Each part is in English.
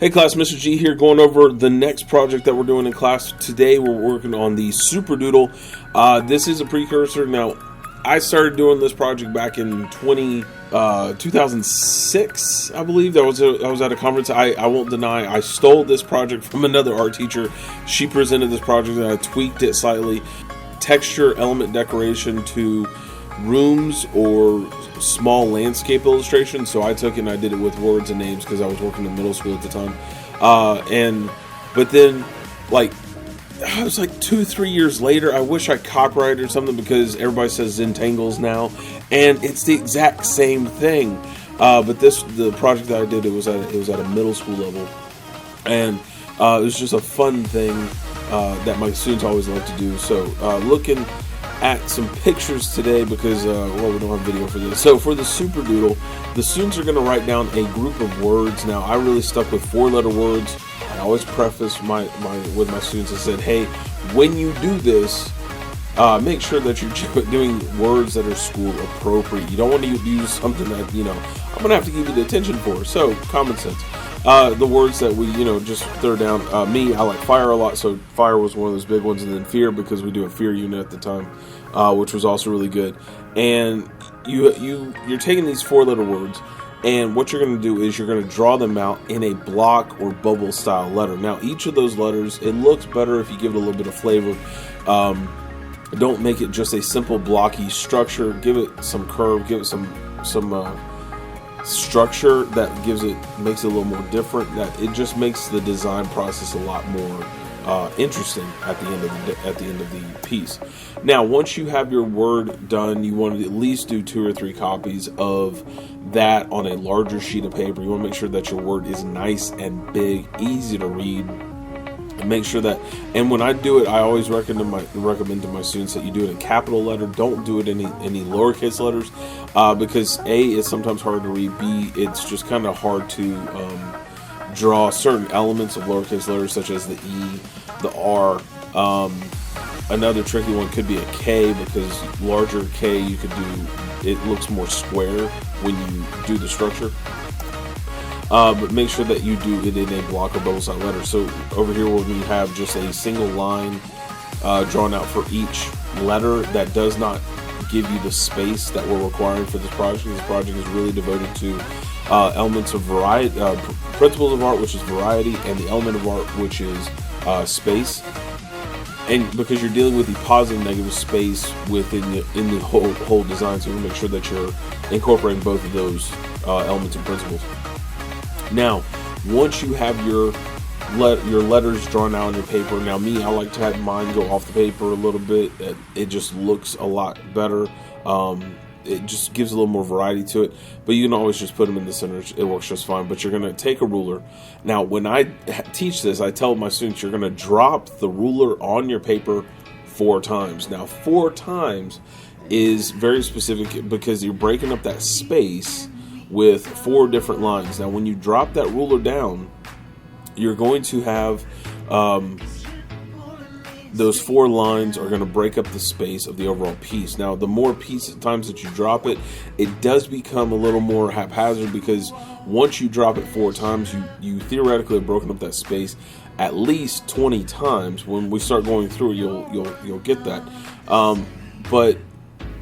Hey class, Mr.G here, going over the next project that we're doing in class. Today we're working on the Super Doodle. This is a precursor. Now, I started doing this project back in 2006, I believe. I was at a conference. I won't deny, I stole this project from another art teacher. She presented this project and I tweaked it slightly. Texture element decoration to rooms or small landscape illustrations. So I took it and I did it with words and names because I was working in middle school at the time. But then, like, it was like 2-3 years later, I wish I copyrighted or something because everybody says Zentangles now, and it's the exact same thing. But the project that I did, it was at a middle school level, and it was just a fun thing that my students always love to do. So looking at some pictures today because well, we don't have video for this. So for the Super Doodle, the students are going to write down a group of words. Now I really stuck with 4-letter words. I always preface with my students and said, hey, when you do this, make sure that you're doing words that are school appropriate. You don't want to use something that, I'm going to have to give you the attention for. So common sense. The words that we, just throw down. Me, I like fire a lot, so fire was one of those big ones, and then fear because we do a fear unit at the time, which was also really good. And you're taking these 4-letter words, and what you're going to do is you're going to draw them out in a block or bubble style letter. Now, each of those letters, it looks better if you give it a little bit of flavor. Don't make it just a simple blocky structure. Give it some curve. Give it some structure that makes it a little more different. That it just makes the design process a lot more interesting at the end of the piece. Now, once you have your word done, you want to at least do 2 or 3 copies of that on a larger sheet of paper. You want to make sure that your word is nice and big, easy to read. And make sure that, and when I do it, I always recommend to my students that you do it in capital letter. Don't do it in any lowercase letters, because A, it's sometimes hard to read. B, it's just kind of hard to draw certain elements of lowercase letters, such as the E, the R. Another tricky one could be a K, because larger K you could do, it looks more square when you do the structure. But make sure that you do it in a block or bubble style letter. So over here where we have just a single line drawn out for each letter, that does not give you the space that we're requiring for this project. This project is really devoted to elements of variety, principles of art, which is variety, and the element of art, which is space. And because you're dealing with the positive and negative space within the whole design, so you want to make sure that you're incorporating both of those elements and principles. Now, once you have your letters drawn out on your paper, now me, I like to have mine go off the paper a little bit. It just looks a lot better. It just gives a little more variety to it. But you can always just put them in the center. It works just fine. But you're going to take a ruler. Now, when I teach this, I tell my students you're going to drop the ruler on your paper 4 times. Now, 4 times is very specific because you're breaking up that space with 4 different lines. Now, when you drop that ruler down, you're going to have those 4 lines are going to break up the space of the overall piece. Now, the more times that you drop it, it does become a little more haphazard, because once you drop it 4 times, you theoretically have broken up that space at least 20 times. When we start going through it, you'll get that. But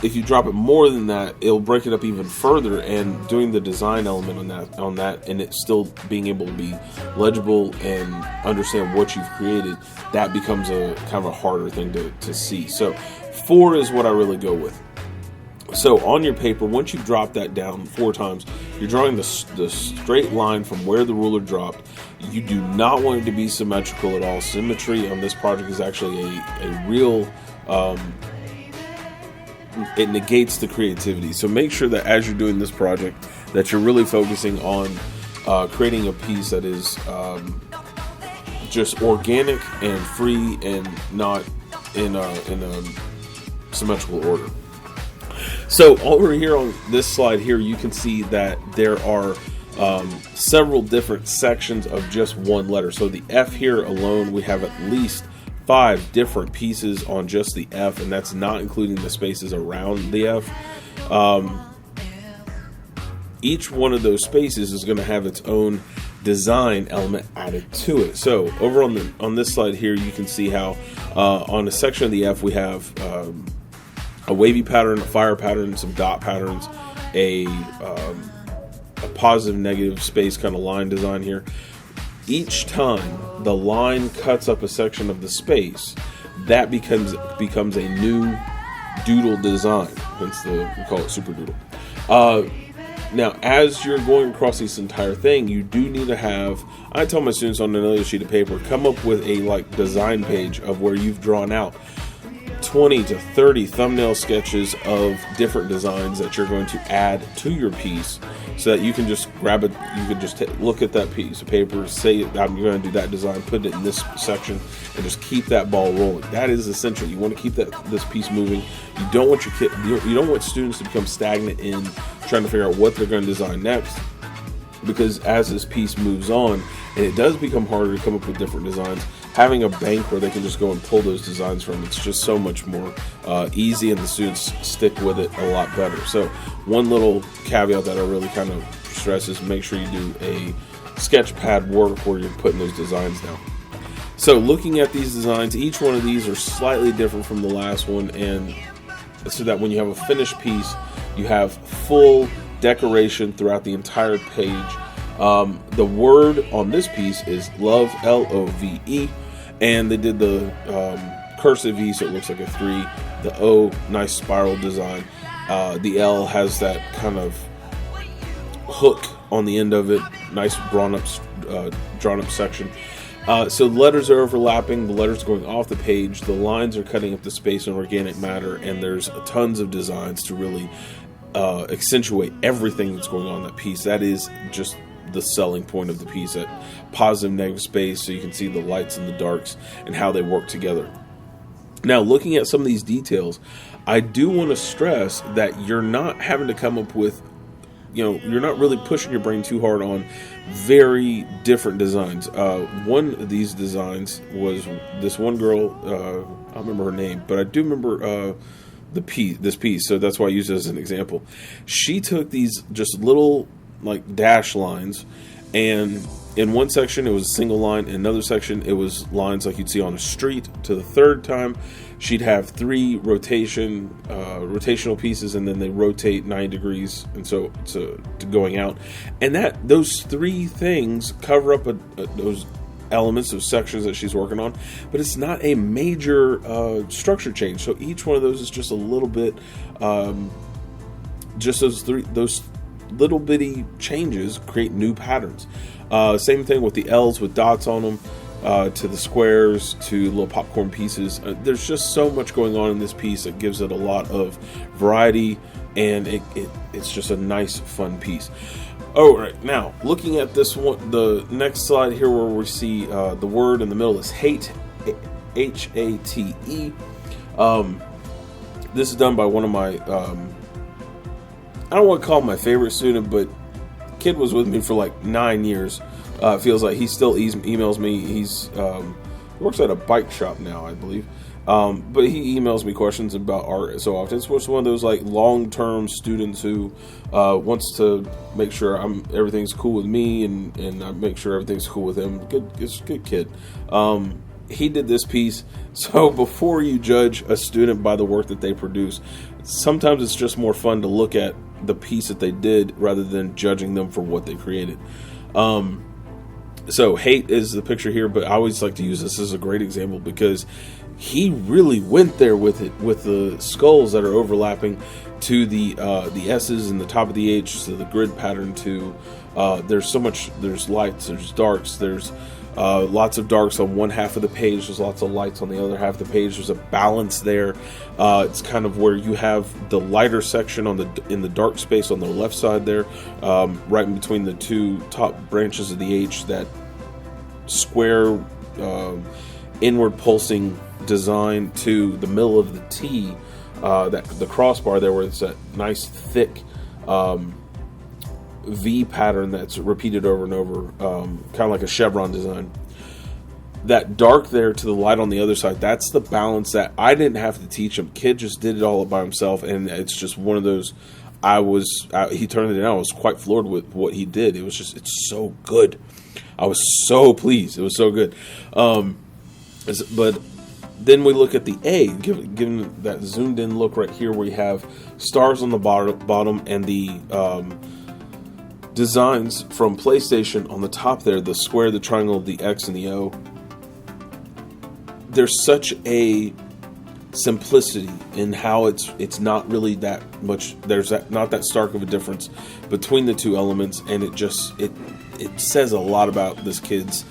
if you drop it more than that, it'll break it up even further, and doing the design element on that, and it still being able to be legible and understand what you've created, that becomes a kind of a harder thing to see. So 4 is what I really go with. So on your paper, once you drop that down 4 times, you're drawing the straight line from where the ruler dropped. You do not want it to be symmetrical at all. Symmetry on this project is actually a real it negates the creativity. So make sure that as you're doing this project, that you're really focusing on creating a piece that is just organic and free and not in a symmetrical order. So over here on this slide here, you can see that there are several different sections of just one letter. So the F here alone, we have at least 5 different pieces on just the F, and that's not including the spaces around the F. Each one of those spaces is going to have its own design element added to it. So over on this slide here, you can see how on a section of the F we have a wavy pattern, a fire pattern, some dot patterns, a positive negative space kind of line design here. Each time the line cuts up a section of the space, that becomes a new doodle design. Hence we call it super doodle. Now, as you're going across this entire thing, you do need to have, I tell my students on another sheet of paper, come up with a design page of where you've drawn out 20 to 30 thumbnail sketches of different designs that you're going to add to your piece, so that you can just grab it, you can just look at that piece of paper, say I'm going to do that design, put it in this section, and just keep that ball rolling. That is essential. You want to keep this piece moving. You don't want your kid, you don't want students to become stagnant in trying to figure out what they're going to design next, because as this piece moves on and it does become harder to come up with different designs, having a bank where they can just go and pull those designs from, it's just so much more easy, and the students stick with it a lot better. So one little caveat that I really kind of stress is make sure you do a sketch pad work where you're putting those designs down. So looking at these designs, each one of these are slightly different from the last one, and so that when you have a finished piece, you have full decoration throughout the entire page. The word on this piece is love, Love, and they did the cursive E, so it looks like a 3. The O, nice spiral design. The L has that kind of hook on the end of it, nice drawn up section. So the letters are overlapping, the letters are going off the page, the lines are cutting up the space in organic matter, and there's tons of designs to really accentuate everything that's going on in that piece. That is just the selling point of the piece, that positive negative space, so you can see the lights and the darks and how they work together. Now, looking at some of these details, I do want to stress that you're not having to come up with, you're not really pushing your brain too hard on very different designs. One of these designs was this one girl, I don't remember her name, but I do remember this piece, so that's why I use it as an example. She took these just little dash lines, and in one section it was a single line, in another section it was lines like you'd see on a street. To the third time she'd have 3 rotational pieces, and then they rotate 9 degrees, and so to going out, and those 3 things cover up those elements, those sections that she's working on, but it's not a major structure change. So each one of those is just a little bit, just those little bitty changes create new patterns. Same thing with the L's with dots on them, to the squares, to little popcorn pieces. There's just so much going on in this piece that gives it a lot of variety, and it's just a nice, fun piece. All right, now looking at this one, the next slide here, where we see the word in the middle is hate, H-A-T-E. This is done by one of my, I don't want to call him my favorite student, but kid was with me for 9 years. Feels like he still emails me. He's works at a bike shop now, I believe. But he emails me questions about art so often. It's one of those long-term students who wants to make sure everything's cool with me, and I make sure everything's cool with him. It's a good kid. He did this piece. So before you judge a student by the work that they produce, sometimes it's just more fun to look at the piece that they did rather than judging them for what they created. So hate is the picture here, but I always like to use this as a great example because he really went there with it, with the skulls that are overlapping to the S's and the top of the H, to the grid pattern, to there's lights, there's darks, there's lots of darks on one half of the page, there's lots of lights on the other half of the page. There's a balance there. It's kind of where you have the lighter section in the dark space on the left side there, right in between the 2 top branches of the H, that square inward pulsing design, to the middle of the T, that the crossbar there, where it's that nice thick V pattern that's repeated over and over, kind of like a chevron design. That dark there to the light on the other side, that's the balance that I didn't have to teach him. Kid just did it all by himself, and it's just one of those he turned it in. I was quite floored with what he did. It's so good. I was so pleased. It was so good. But then we look at the A, given that zoomed in look right here, where you have stars on the bottom and the designs from PlayStation on the top there, the square, the triangle, the X, and the O. There's such a simplicity in how it's not really that much. There's not that stark of a difference between the two elements, and it says a lot about this kid's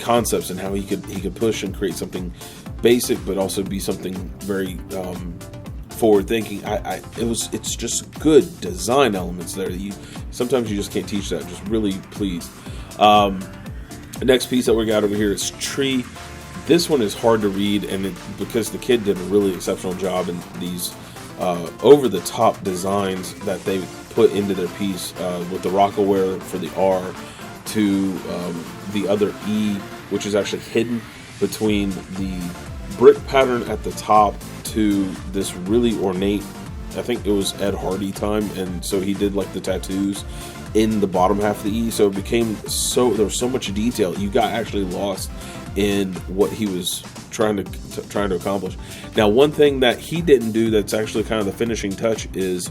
concepts and how he could push and create something basic, but also be something very forward thinking. It's just good design elements there. Sometimes you just can't teach that. Just really pleased. The next piece that we got over here is Tree. This one is hard to read, and because the kid did a really exceptional job in these over-the-top designs that they put into their piece, with the Rockaware for the R to the other E, which is actually hidden between the brick pattern at the top to this really ornate, I think it was Ed Hardy time, and so he did like the tattoos in the bottom half of the E, so it became there was so much detail. You got actually lost in what he was trying to accomplish. Now, one thing that he didn't do that's actually kind of the finishing touch is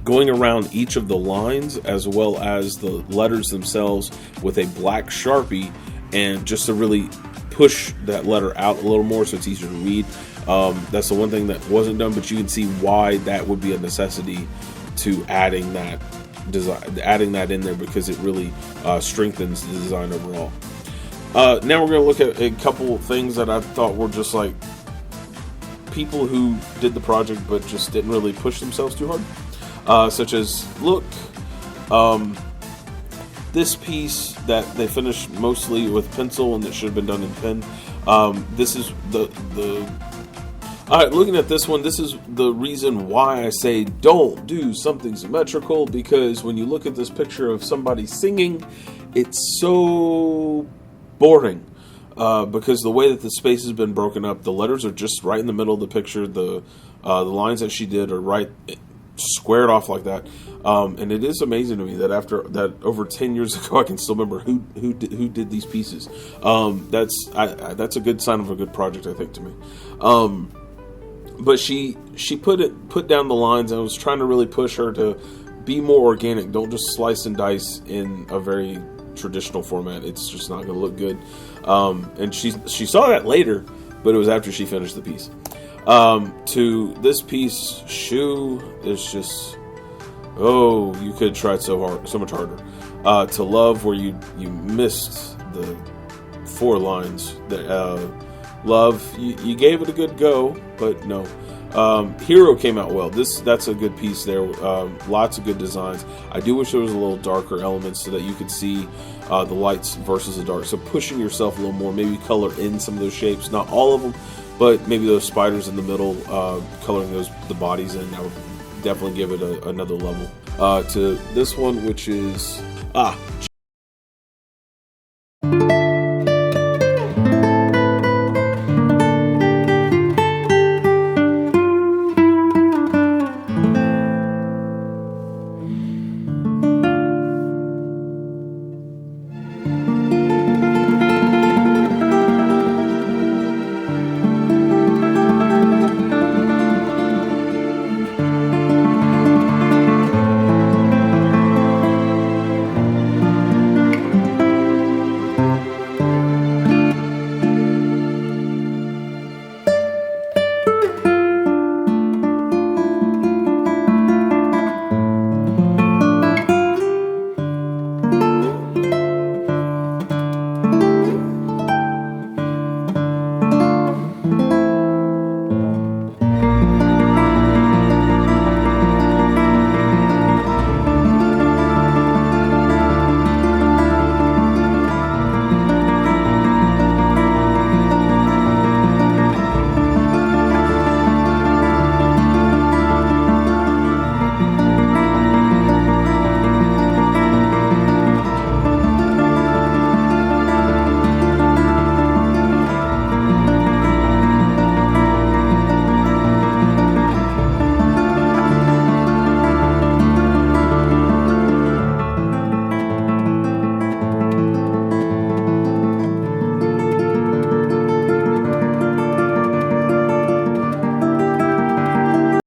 going around each of the lines as well as the letters themselves with a black Sharpie, and just to really push that letter out a little more so it's easier to read. That's the one thing that wasn't done, but you can see why that would be a necessity to adding that in there, because it really strengthens the design overall. Now we're going to look at a couple of things that I thought were just like people who did the project but just didn't really push themselves too hard. Such as, look, this piece that they finished mostly with pencil and that should have been done in pen. This is all right, looking at this one, this is the reason why I say don't do something symmetrical, because when you look at this picture of somebody singing, it's so boring. Because the way that the space has been broken up, the letters are just right in the middle of the picture. The lines that she did are right squared off like that. And it is amazing to me that after that, over 10 years ago, I can still remember who did these pieces. That's a good sign of a good project, I think, to me. But she put down the lines, and I was trying to really push her to be more organic. Don't just slice and dice in a very traditional format. It's just not going to look good. And she saw that later, but it was after she finished the piece. To this piece, Shoe is just, you could have tried so much harder. To Love, where you missed the 4 lines. Love, you gave it a good go, but no. Hero came out well. That's a good piece there. Lots of good designs. I do wish there was a little darker elements so that you could see the lights versus the dark. So pushing yourself a little more, maybe color in some of those shapes, not all of them, but maybe those spiders in the middle, coloring the bodies in. I would definitely give it another level. To this one, which is